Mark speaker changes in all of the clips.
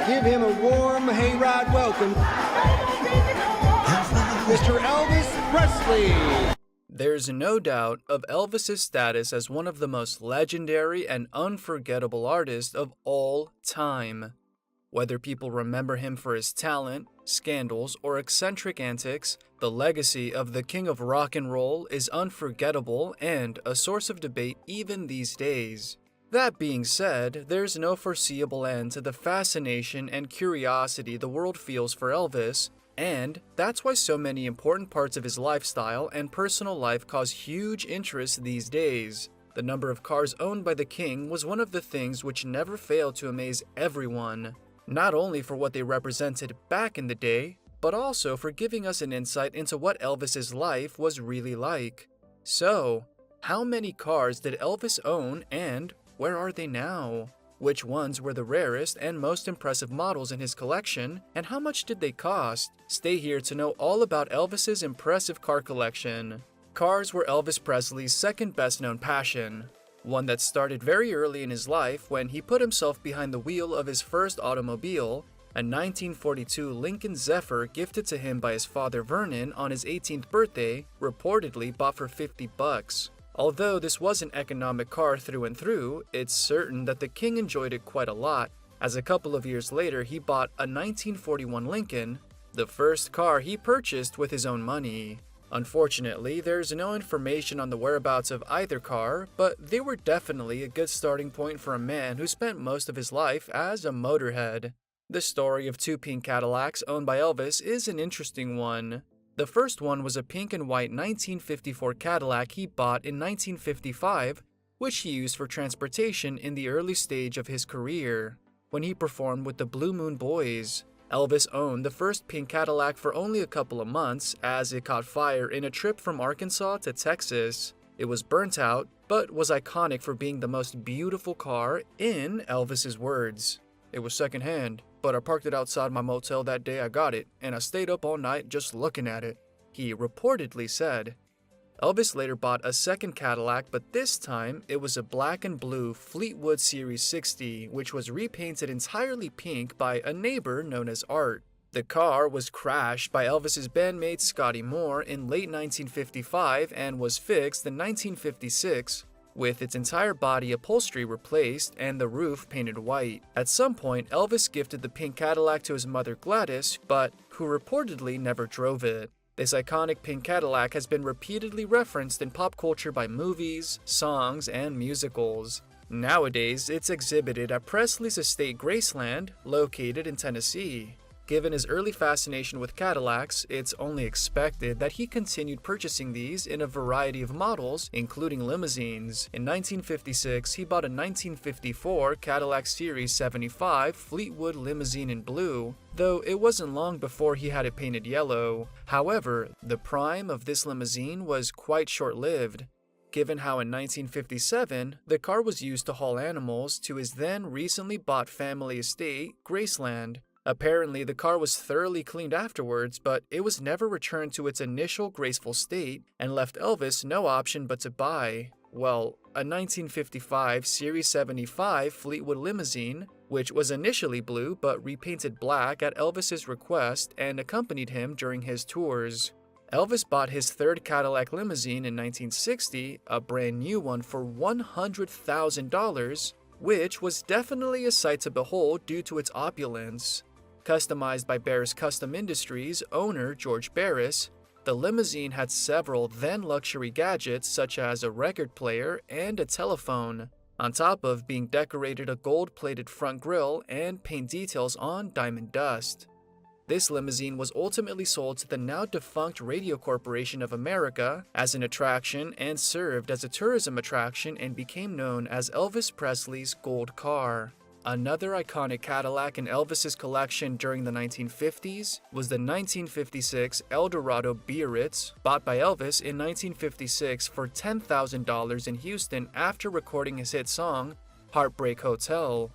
Speaker 1: Give him a warm hayride welcome, Mr. Elvis Presley.
Speaker 2: There's no doubt of Elvis's status as one of the most legendary and unforgettable artists of all time. Whether people remember him for his talent, scandals, or eccentric antics, the legacy of the king of rock and roll is unforgettable and a source of debate even these days. That being said, there's no foreseeable end to the fascination and curiosity the world feels for Elvis, and that's why so many important parts of his lifestyle and personal life cause huge interest these days. The number of cars owned by the king was one of the things which never failed to amaze everyone, not only for what they represented back in the day, but also for giving us an insight into what Elvis's life was really like. So, how many cars did Elvis own and where are they now? Which ones were the rarest and most impressive models in his collection, and how much did they cost? Stay here to know all about Elvis's impressive car collection. Cars were Elvis Presley's second best-known passion, one that started very early in his life when he put himself behind the wheel of his first automobile, a 1942 Lincoln Zephyr gifted to him by his father Vernon on his 18th birthday, reportedly bought for $50. Although this was an economic car through and through, it's certain that the king enjoyed it quite a lot, as a couple of years later he bought a 1941 Lincoln, the first car he purchased with his own money. Unfortunately, there's no information on the whereabouts of either car, but they were definitely a good starting point for a man who spent most of his life as a motorhead. The story of two pink Cadillacs owned by Elvis is an interesting one. The first one was a pink and white 1954 Cadillac he bought in 1955, which he used for transportation in the early stage of his career, when he performed with the Blue Moon Boys. Elvis owned the first pink Cadillac for only a couple of months as it caught fire in a trip from Arkansas to Texas. It was burnt out, but was iconic for being the most beautiful car, in Elvis's words. It was secondhand, but I parked it outside my motel that day I got it, and I stayed up all night just looking at it, he reportedly said. Elvis later bought a second Cadillac, but this time it was a black and blue Fleetwood Series 60, which was repainted entirely pink by a neighbor known as Art. The car was crashed by Elvis's bandmate Scotty Moore in late 1955 and was fixed in 1956, with its entire body upholstery replaced and the roof painted white. At some point, Elvis gifted the pink Cadillac to his mother Gladys, but who reportedly never drove it. This iconic pink Cadillac has been repeatedly referenced in pop culture by movies, songs, and musicals. Nowadays, it's exhibited at Presley's estate Graceland, located in Tennessee. Given his early fascination with Cadillacs, it's only expected that he continued purchasing these in a variety of models, including limousines. In 1956, he bought a 1954 Cadillac Series 75 Fleetwood limousine in blue, though it wasn't long before he had it painted yellow. However, the prime of this limousine was quite short-lived, given how in 1957, the car was used to haul animals to his then recently bought family estate, Graceland. Apparently, the car was thoroughly cleaned afterwards, but it was never returned to its initial graceful state and left Elvis no option but to buy, well, a 1955 Series 75 Fleetwood limousine, which was initially blue but repainted black at Elvis's request and accompanied him during his tours. Elvis bought his third Cadillac limousine in 1960, a brand new one for $100,000, which was definitely a sight to behold due to its opulence. Customized by Barris Custom Industries owner George Barris, the limousine had several then-luxury gadgets such as a record player and a telephone, on top of being decorated a gold-plated front grille and paint details on diamond dust. This limousine was ultimately sold to the now-defunct Radio Corporation of America as an attraction and served as a tourism attraction and became known as Elvis Presley's Gold Car. Another iconic Cadillac in Elvis's collection during the 1950s was the 1956 Eldorado Biarritz, bought by Elvis in 1956 for $10,000 in Houston after recording his hit song, Heartbreak Hotel.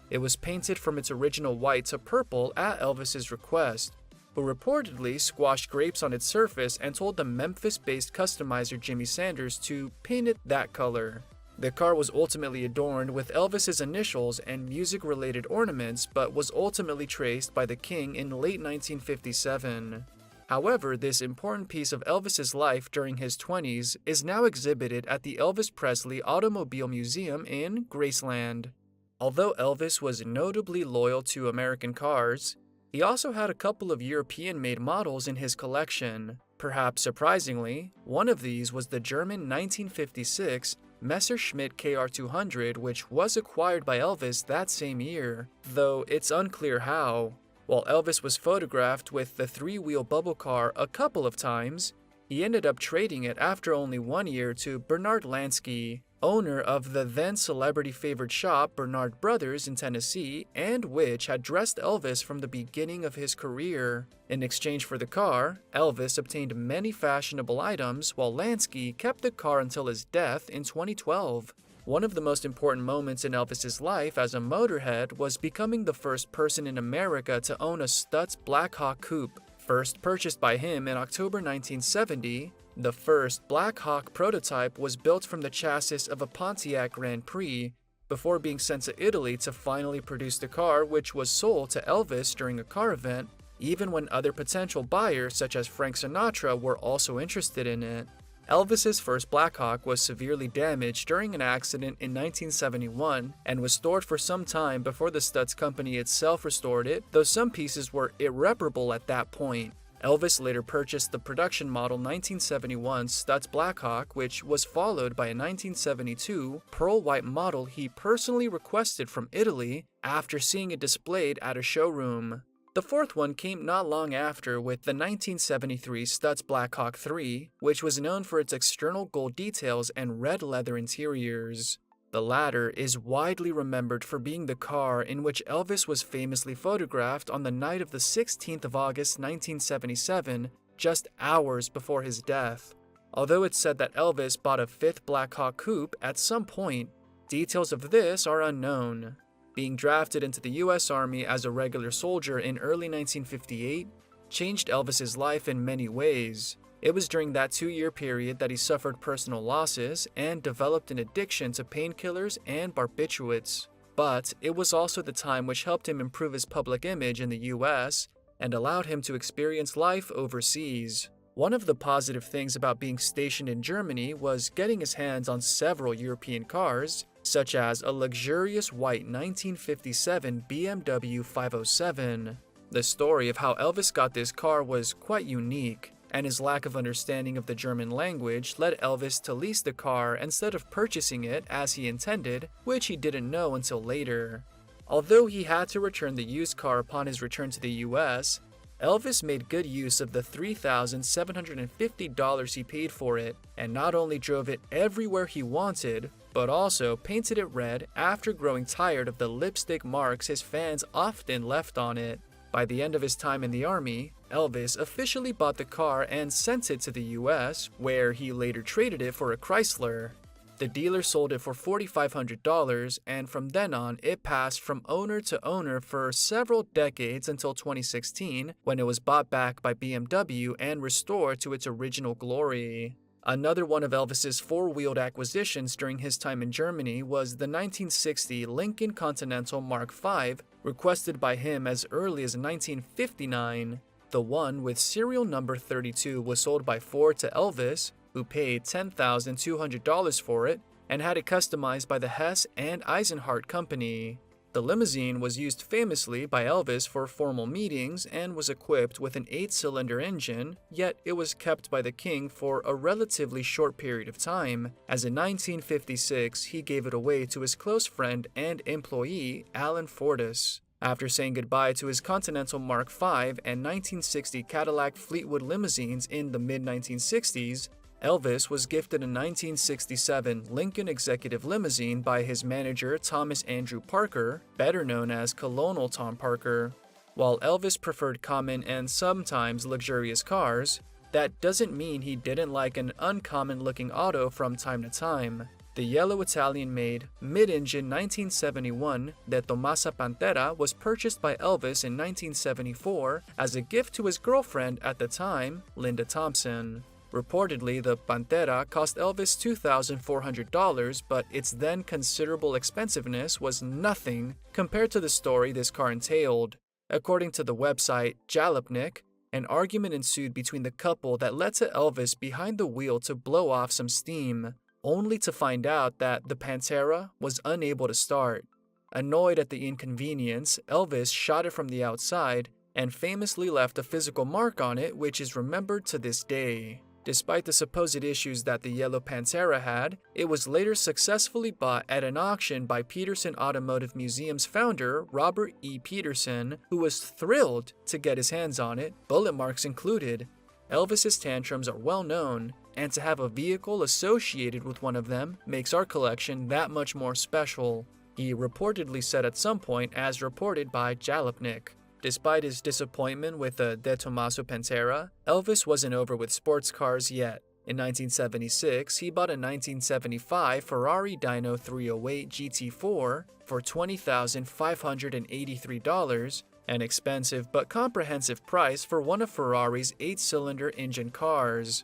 Speaker 2: It was painted from its original white to purple at Elvis's request, who reportedly squashed grapes on its surface and told the Memphis-based customizer Jimmy Sanders to paint it that color. The car was ultimately adorned with Elvis's initials and music-related ornaments, but was ultimately traced by the king in late 1957. However, this important piece of Elvis's life during his 20s is now exhibited at the Elvis Presley Automobile Museum in Graceland. Although Elvis was notably loyal to American cars, he also had a couple of European-made models in his collection. Perhaps surprisingly, one of these was the German 1956 Messerschmitt KR200, which was acquired by Elvis that same year, though it's unclear how. While Elvis was photographed with the three-wheel bubble car a couple of times, he ended up trading it after only 1 year to Bernard Lansky, owner of the then celebrity-favored shop Bernard Brothers in Tennessee, and which had dressed Elvis from the beginning of his career. In exchange for the car, Elvis obtained many fashionable items, while Lansky kept the car until his death in 2012. One of the most important moments in Elvis's life as a motorhead was becoming the first person in America to own a Stutz Blackhawk coupe. First purchased by him in October 1970, the first Blackhawk prototype was built from the chassis of a Pontiac Grand Prix, before being sent to Italy to finally produce the car, which was sold to Elvis during a car event, even when other potential buyers such as Frank Sinatra were also interested in it. Elvis's first Blackhawk was severely damaged during an accident in 1971 and was stored for some time before the Stutz company itself restored it, though some pieces were irreparable at that point. Elvis later purchased the production model 1971 Stutz Blackhawk, which was followed by a 1972 pearl white model he personally requested from Italy after seeing it displayed at a showroom. The fourth one came not long after with the 1973 Stutz Blackhawk 3, which was known for its external gold details and red leather interiors. The latter is widely remembered for being the car in which Elvis was famously photographed on the night of the 16th of August 1977, just hours before his death. Although it's said that Elvis bought a fifth Blackhawk coupe at some point, details of this are unknown. Being drafted into the U.S. Army as a regular soldier in early 1958 changed Elvis's life in many ways. It was during that 2-year period that he suffered personal losses and developed an addiction to painkillers and barbiturates. But it was also the time which helped him improve his public image in the U.S. and allowed him to experience life overseas. One of the positive things about being stationed in Germany was getting his hands on several European cars, such as a luxurious white 1957 BMW 507. The story of how Elvis got this car was quite unique, and his lack of understanding of the German language led Elvis to lease the car instead of purchasing it as he intended, which he didn't know until later. Although he had to return the used car upon his return to the US, Elvis made good use of the $3,750 he paid for it, and not only drove it everywhere he wanted, but also painted it red after growing tired of the lipstick marks his fans often left on it. By the end of his time in the Army, Elvis officially bought the car and sent it to the US, where he later traded it for a Chrysler. The dealer sold it for $4,500, and from then on, it passed from owner to owner for several decades until 2016, when it was bought back by BMW and restored to its original glory. Another one of Elvis's four-wheeled acquisitions during his time in Germany was the 1960 Lincoln Continental Mark V, requested by him as early as 1959. The one with serial number 32 was sold by Ford to Elvis, who paid $10,200 for it, and had it customized by the Hess and Eisenhart Company. The limousine was used famously by Elvis for formal meetings and was equipped with an 8-cylinder engine, yet it was kept by the king for a relatively short period of time, as in 1956 he gave it away to his close friend and employee Alan Fortas. After saying goodbye to his Continental Mark V and 1960 Cadillac Fleetwood limousines in the mid-1960s, Elvis was gifted a 1967 Lincoln Executive Limousine by his manager Thomas Andrew Parker, better known as Colonel Tom Parker. While Elvis preferred common and sometimes luxurious cars, that doesn't mean he didn't like an uncommon-looking auto from time to time. The yellow Italian-made, mid-engine 1971 De Tomasa Pantera was purchased by Elvis in 1974 as a gift to his girlfriend at the time, Linda Thompson. Reportedly, the Pantera cost Elvis $2,400, but its then considerable expensiveness was nothing compared to the story this car entailed. According to the website Jalopnik, an argument ensued between the couple that led to Elvis behind the wheel to blow off some steam, only to find out that the Pantera was unable to start. Annoyed at the inconvenience, Elvis shot it from the outside and famously left a physical mark on it which is remembered to this day. Despite the supposed issues that the yellow Pantera had, it was later successfully bought at an auction by Peterson Automotive Museum's founder, Robert E. Peterson, who was thrilled to get his hands on it, bullet marks included. Elvis's tantrums are well known, and to have a vehicle associated with one of them makes our collection that much more special, he reportedly said at some point, as reported by Jalopnik. Despite his disappointment with the De Tomaso Pantera, Elvis wasn't over with sports cars yet. In 1976, he bought a 1975 Ferrari Dyno 308 GT4 for $20,583, an expensive but comprehensive price for one of Ferrari's 8-cylinder engine cars.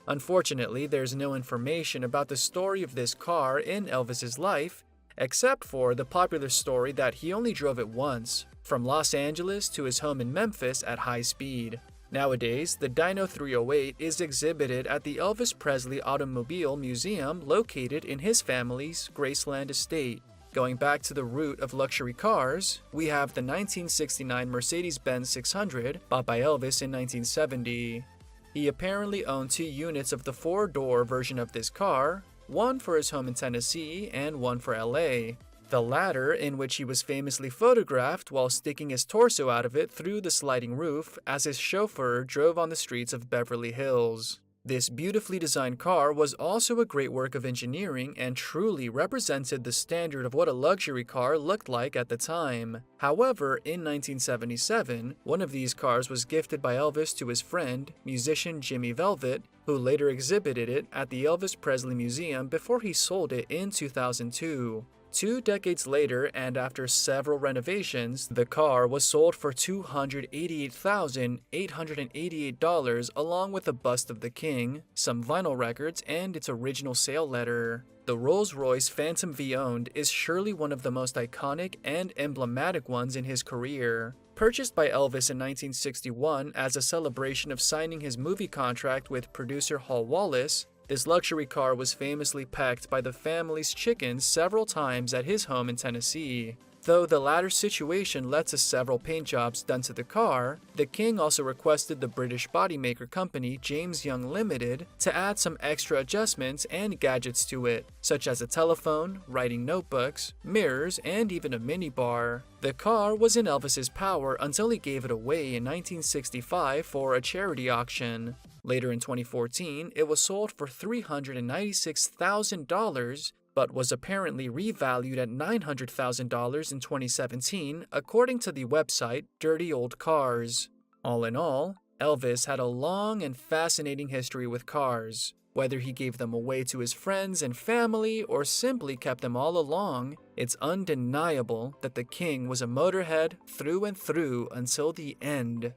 Speaker 2: Unfortunately, there's no information about the story of this car in Elvis's life, except for the popular story that he only drove it once, from Los Angeles to his home in Memphis at high speed. Nowadays, the Dyno 308 is exhibited at the Elvis Presley Automobile Museum located in his family's Graceland estate. Going back to the root of luxury cars, we have the 1969 Mercedes-Benz 600 bought by Elvis in 1970. He apparently owned 2 units of the 4-door version of this car, one for his home in Tennessee and one for LA. The latter in which he was famously photographed while sticking his torso out of it through the sliding roof as his chauffeur drove on the streets of Beverly Hills. This beautifully designed car was also a great work of engineering and truly represented the standard of what a luxury car looked like at the time. However, in 1977, one of these cars was gifted by Elvis to his friend, musician Jimmy Velvet, who later exhibited it at the Elvis Presley Museum before he sold it in 2002. 2 decades later, and after several renovations, the car was sold for $288,888 along with a bust of the king, some vinyl records, and its original sale letter. The Rolls-Royce Phantom V owned is surely one of the most iconic and emblematic ones in his career. Purchased by Elvis in 1961 as a celebration of signing his movie contract with producer Hal Wallace, this luxury car was famously pecked by the family's chickens several times at his home in Tennessee. Though the latter situation led to several paint jobs done to the car, the king also requested the British bodymaker company James Young Limited to add some extra adjustments and gadgets to it, such as a telephone, writing notebooks, mirrors, and even a minibar. The car was in Elvis's power until he gave it away in 1965 for a charity auction. Later in 2014, it was sold for $396,000, but was apparently revalued at $900,000 in 2017, according to the website Dirty Old Cars. All in all, Elvis had a long and fascinating history with cars. Whether he gave them away to his friends and family or simply kept them all along, it's undeniable that the king was a motorhead through and through until the end.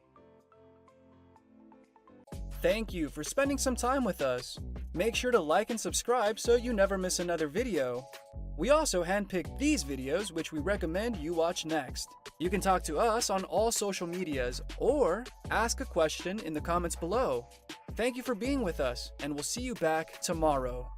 Speaker 2: Thank you for spending some time with us. Make sure to like and subscribe so you never miss another video. We also handpicked these videos which we recommend you watch next. You can talk to us on all social medias or ask a question in the comments below. Thank you for being with us, and we'll see you back tomorrow.